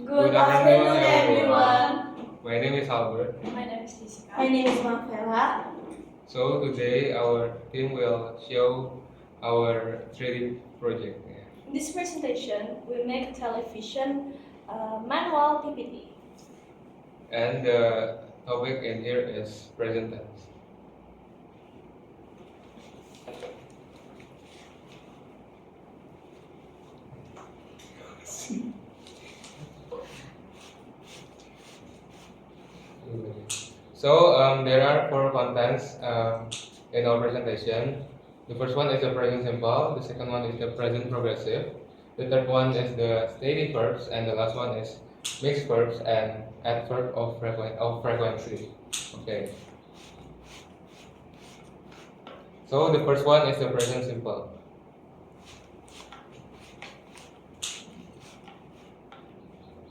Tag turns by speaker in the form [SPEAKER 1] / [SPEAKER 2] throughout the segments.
[SPEAKER 1] Good afternoon, everyone.
[SPEAKER 2] My name is Albert.
[SPEAKER 1] My name is Jessica. My name is Mafela.
[SPEAKER 2] So today our team will show our 3D project.
[SPEAKER 1] In this presentation, we make television manual PPT.
[SPEAKER 2] And the topic in here is present tense. So there are four contents in our presentation. The first one is the present simple, the second one is the present progressive, the third one is the steady verbs, and the last one is mixed verbs and adverb of frequency. Okay. So the first one is the present simple.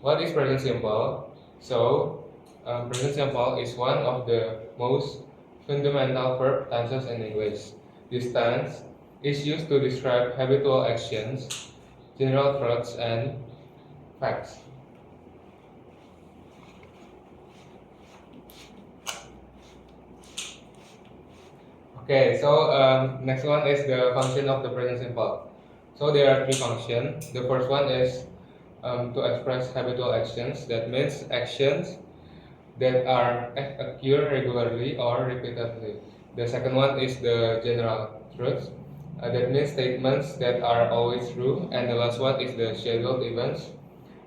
[SPEAKER 2] What is present simple? So present simple is one of the most fundamental verb tenses in English. This tense is used to describe habitual actions, general truths, and facts. Okay, so next one is the function of the present simple. So there are three functions. The first one is to express habitual actions. That means actions that are occur regularly or repeatedly. The second one is the general truths. That means statements that are always true. And the last one is the scheduled events.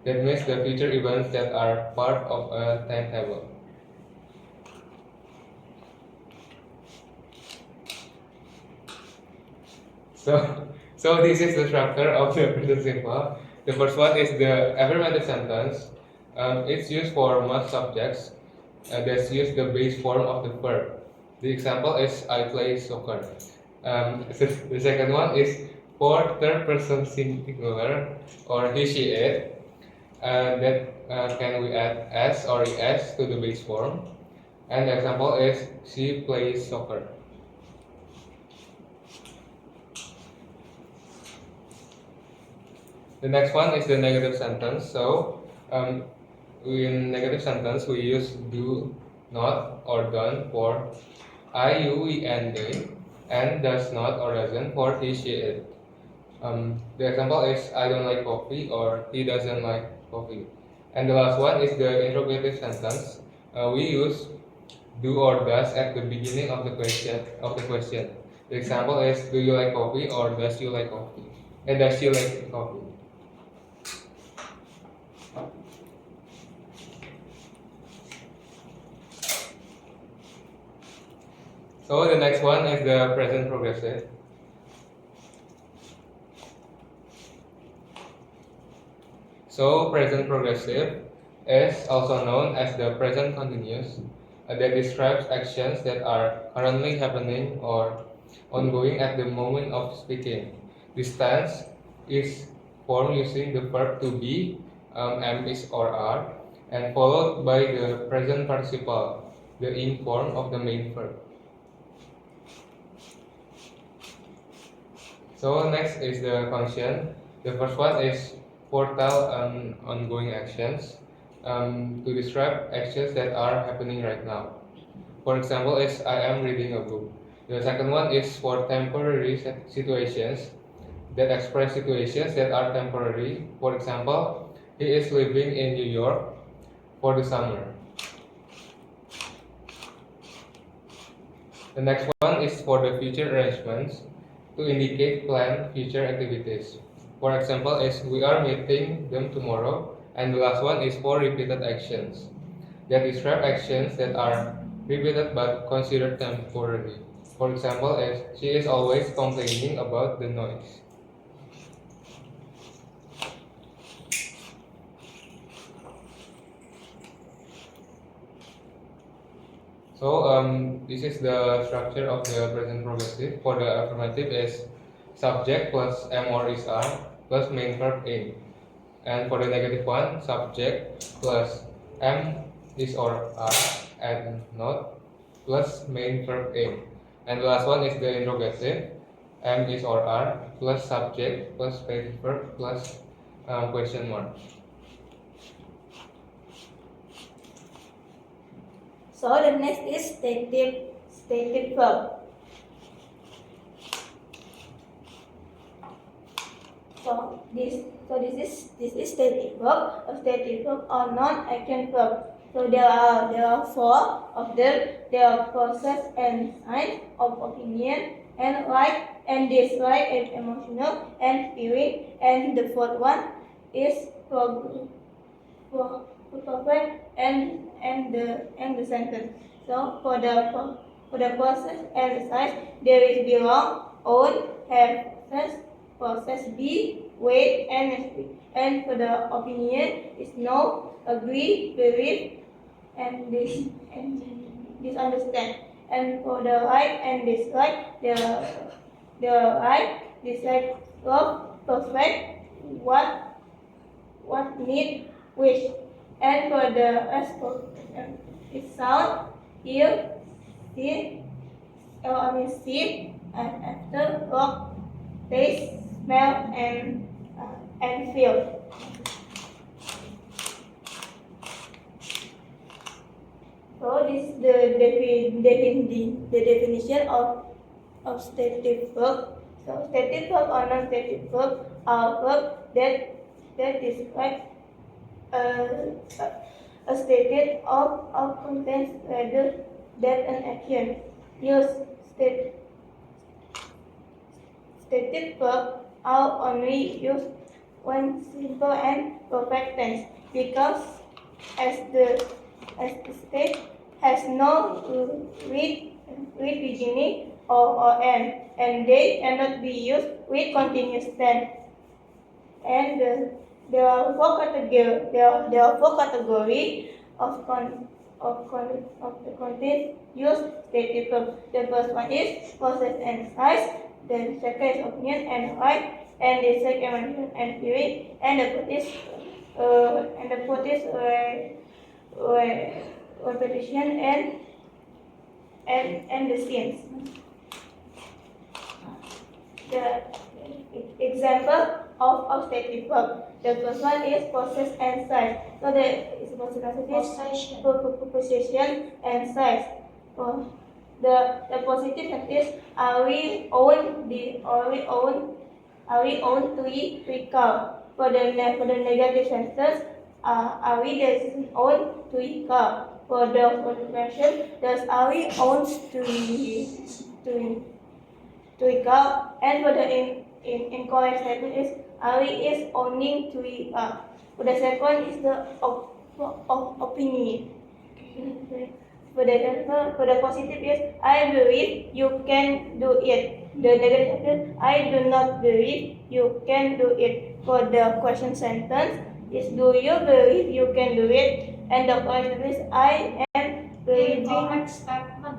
[SPEAKER 2] That means the future events that are part of a timetable. So this is the structure of the present simple. The first one is the affirmative sentence. It's used for most subjects. That's use the base form of the verb. The example is I play soccer. The second one is for third person singular or he, she, it. That can we add s or es to the base form. And the example is she plays soccer. The next one is the negative sentence. So in negative sentence we use do, not, or don't for I, you, we, and they, and does not or doesn't for he, she, it. The example is I don't like coffee or he doesn't like coffee. And the last one is the interrogative sentence. We use do or does at the beginning of the question. The example is do you like coffee or does you like coffee? And does she like coffee? So the next one is the present progressive. So present progressive is also known as the present continuous that describes actions that are currently happening or ongoing at the moment of speaking. This tense is formed using the verb to be, am, is, or are, and followed by the present participle, the in form of the main verb. So next is the function. The first one is foretell ongoing actions to describe actions that are happening right now. For example, is I am reading a book. The second one is for temporary situations that express situations that are temporary. For example, he is living in New York for the summer. The next one is for the future arrangements to indicate planned future activities. For example, is we are meeting them tomorrow, and the last one is for repeated actions that describe actions that are repeated but considered temporary. For example, is she is always complaining about the noise. So this is the structure of the present progressive. For the affirmative is subject plus am or is are plus main verb aim. And for the negative one, subject plus am is or are and not plus main verb aim. And the last one is the interrogative, am is or are plus subject plus passive verb plus question mark.
[SPEAKER 1] So the next is stative verb. This is stative verb. A stative verb or non-action verb. So there are four of them. There are process and sign of opinion and like and dislike and emotional and feeling. And the fourth one is for perfect and the sentence. So for the process and the sign, there is belong, own, have, process B, wait, and speak. And for the opinion is know, agree, believe, and disunderstand. And for the like and dislike, the like, dislike, love, perfect, what need, wish. And for the it sound, hear, see, see, and after, look, taste, smell, and feel. So this is the definition of stative verb. So stative verb or non-stative verb are verbs that describe a state of contents rather than an action. Use stative verbs are only used when simple and perfect tense because as the state has no beginning or end, and they cannot be used with continuous tense. And there are four categories of the content used stative verb. The first one is process and size. The second is opinion and right. And the second emotion and feeling. And the fourth is repetition and the scenes. The example of stative verb. The first one is process and size. So possession and size. The positive sentence are we own three car. For the negative sentence, are we doesn't own three car. For the question, does are we owns three car. And for the incorrect statement is Ali is owning three car. For the second is the opinion. For the positive is I believe you can do it. The negative is I do not believe you can do it. For the question sentence is do you believe you can do it? And the correct is I am believing.
[SPEAKER 3] Incorrect statement.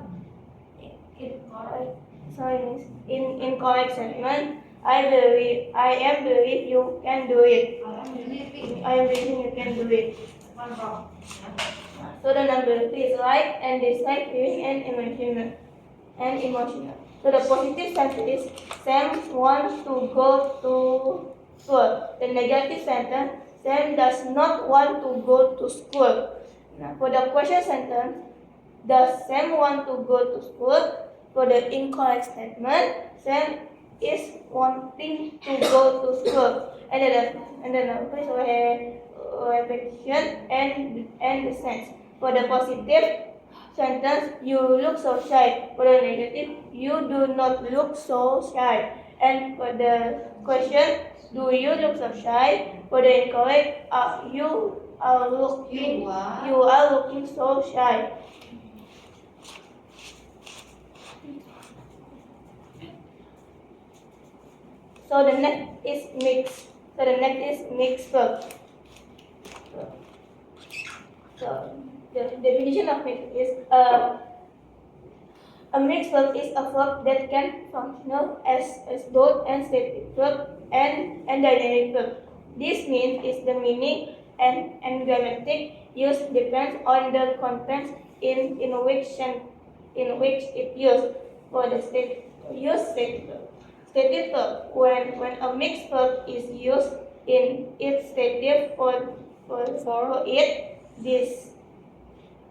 [SPEAKER 1] Incorrect statement. I am believe you can do it. I am believing you can do it.
[SPEAKER 3] One wrong.
[SPEAKER 1] So the number 3 is like and dislike, feeling and emotional. So the positive sentence is Sam wants to go to school. The negative sentence Sam does not want to go to school. Now, for the question sentence, does Sam want to go to school? For the incorrect statement, Sam is wanting to go to school. And then is repetition and the sense. For the positive sentence, you look so shy. For the negative, you do not look so shy. And for the question, do you look so shy? For the incorrect, you are looking so shy. So the next is mixed. Mixed verb. So the definition of mixed is a mixed verb is a verb that can function as both an static verb and dynamic verb. This means is the meaning and grammatic use depends on the context in which it used. For the static verb. Stative verb, when a mixed verb is used in its stative for it,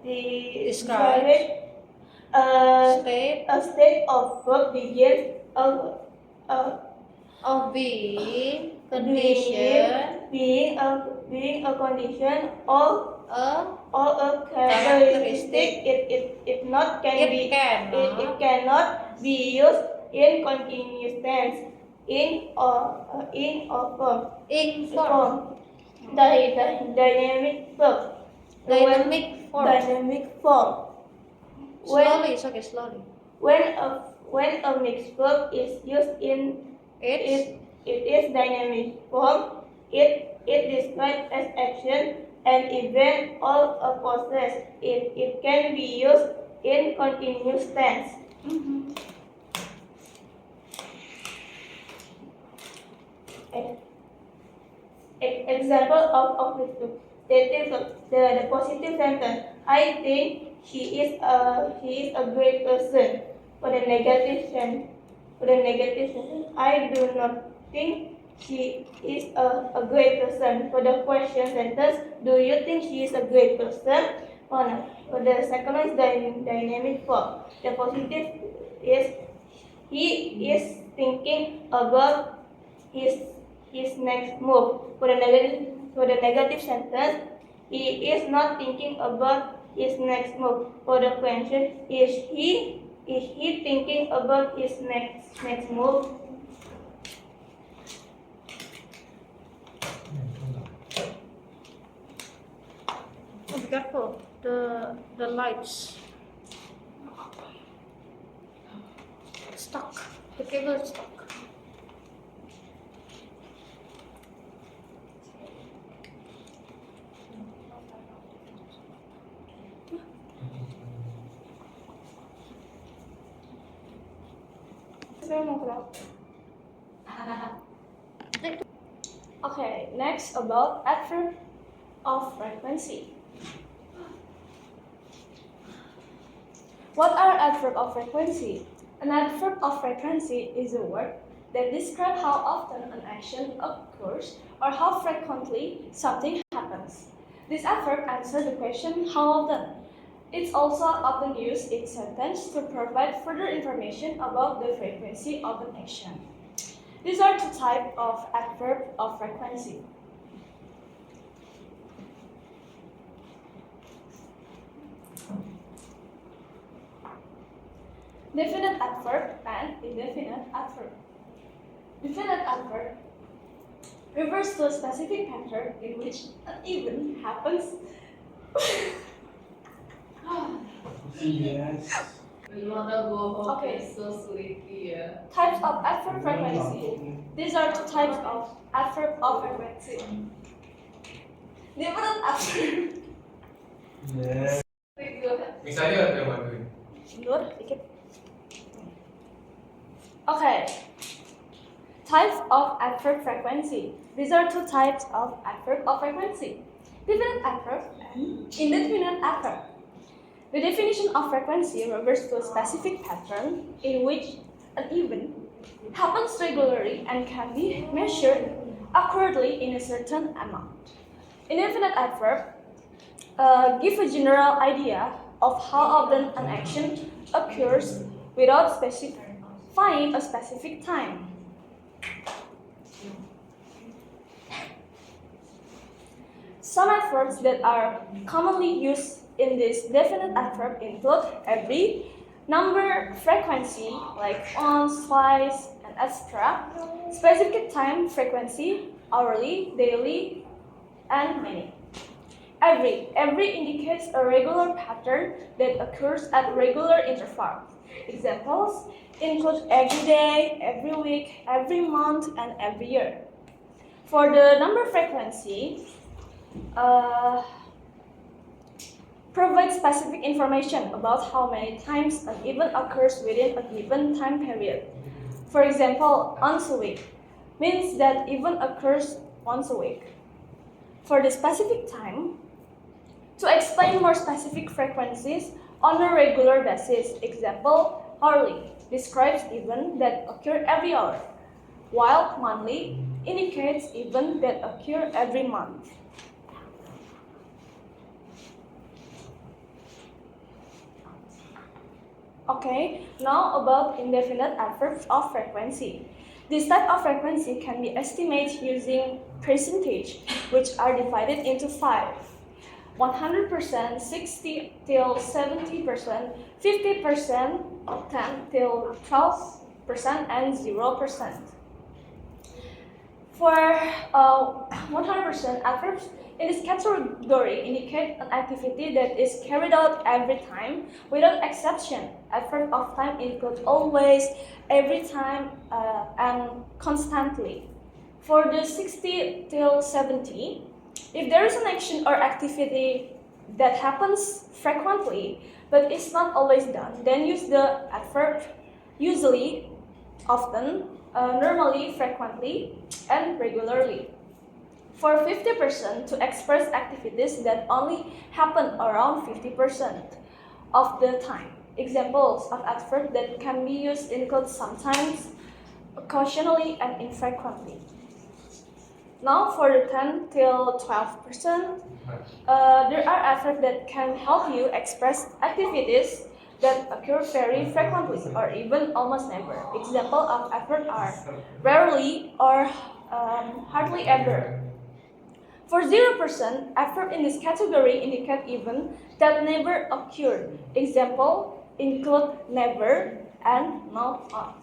[SPEAKER 3] Describe. State
[SPEAKER 1] a state of verb begins
[SPEAKER 3] of being condition
[SPEAKER 1] being a condition or
[SPEAKER 3] a
[SPEAKER 1] a
[SPEAKER 3] characteristic.
[SPEAKER 1] characteristic. It not can be it cannot be used in continuous tense in or
[SPEAKER 3] inform
[SPEAKER 1] the dynamic verb.
[SPEAKER 3] dynamic form.
[SPEAKER 1] Dynamic form.
[SPEAKER 3] Slowly, it's okay, slowly.
[SPEAKER 1] When a mixed verb is used in
[SPEAKER 3] It's
[SPEAKER 1] it is dynamic form. It describes as action, an event, or a process. It can be used in continuous tense. Example of the positive sentence. I think he is a great person. For the negative sentence, I do not think she is a great person. For the question sentence, do you think she is a great person? Or not? For the second one is dynamic form. The positive is he is thinking about his next move. For the negative sentence, he is not thinking about his next move. For the question, is he thinking about his next move?
[SPEAKER 3] Oh, be careful. The lights stuck. The cable is stuck.
[SPEAKER 4] Okay, next about adverb of frequency. What are adverb of frequency? An adverb of frequency is a word that describes how often an action occurs or how frequently something happens. This adverb answers the question how often. It's also often used in sentence to provide further information about the frequency of an action. These are two types of adverb of frequency. Definite adverb and indefinite adverb. Definite adverb refers to a specific pattern in which an event happens.
[SPEAKER 5] Yes.
[SPEAKER 6] You wanna go home?
[SPEAKER 4] Okay.
[SPEAKER 6] It's so sleepy. Yeah.
[SPEAKER 4] Types of adverb frequency. These are two types of adverb of frequency. Definite adverb.
[SPEAKER 5] Yes.
[SPEAKER 2] Misalnya ada yang bantuin.
[SPEAKER 4] Mundur dikit. Okay. Types of adverb frequency. These are two types of adverb of frequency. Definite adverb and indefinite adverb. The definition of frequency refers to a specific pattern in which an event happens regularly and can be measured accurately in a certain amount. Indefinite adverb give a general idea of how often an action occurs without specifying a specific time. Some adverbs that are commonly used in this definite adverb include every, number, frequency, like once, twice, and etc., specific time, frequency, hourly, daily, and many. Every indicates a regular pattern that occurs at regular intervals. Examples include every day, every week, every month, and every year. For the number frequency, provide specific information about how many times an event occurs within a given time period. For example, once a week means that event occurs once a week. For the specific time, to explain more specific frequencies on a regular basis. Example, hourly describes events that occur every hour, while monthly indicates events that occur every month. Okay, now about indefinite adverbs of frequency. This type of frequency can be estimated using percentage, which are divided into 5. 100%, 60 till 70%, 50%, 10 till 12%, and 0%. For 100% adverbs in this category indicate an activity that is carried out every time without exception. Adverb of time includes always, every time, and constantly. For the 60 till 70, if there is an action or activity that happens frequently but is not always done, then use the adverb usually, often, normally, frequently, and regularly. For 50% to express activities that only happen around 50% of the time. Examples of adverbs that can be used include sometimes, occasionally, and infrequently. Now for the 10 till 12%, there are adverbs that can help you express activities that occur very frequently or even almost never. Examples of adverbs are rarely or hardly ever. For 0%, adverbs in this category indicate events that never occurred. Examples include never and not on.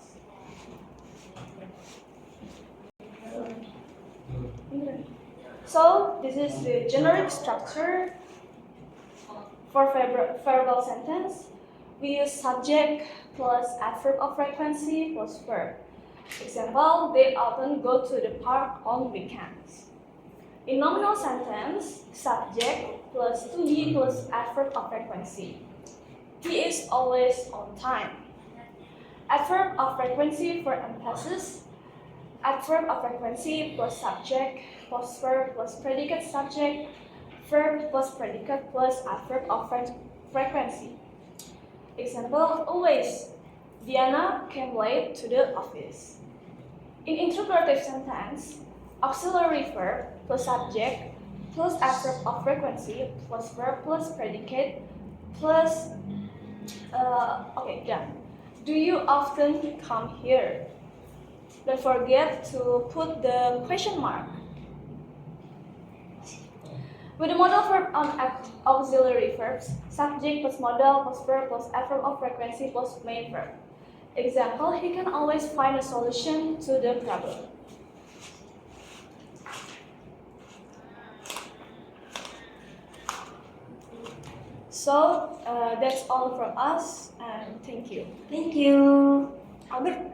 [SPEAKER 4] So this is the generic structure for verbal sentence. We use subject plus adverb of frequency plus verb. Example, they often go to the park on weekends. In nominal sentence, subject plus to be plus adverb of frequency. He is always on time. Adverb of frequency for emphasis. Adverb of frequency plus subject plus verb plus predicate subject, verb plus predicate plus adverb of frequency. Example, always. Diana came late to the office. In interrogative sentence, auxiliary verb plus subject plus adverb of frequency plus verb plus predicate plus do you often come here? Don't forget to put the question mark. With the modal verb on auxiliary verbs, subject plus modal plus verb plus adverb of frequency plus main verb. Example, he can always find a solution to the problem. So that's all from us, and thank you.
[SPEAKER 1] Thank you.
[SPEAKER 4] Albert.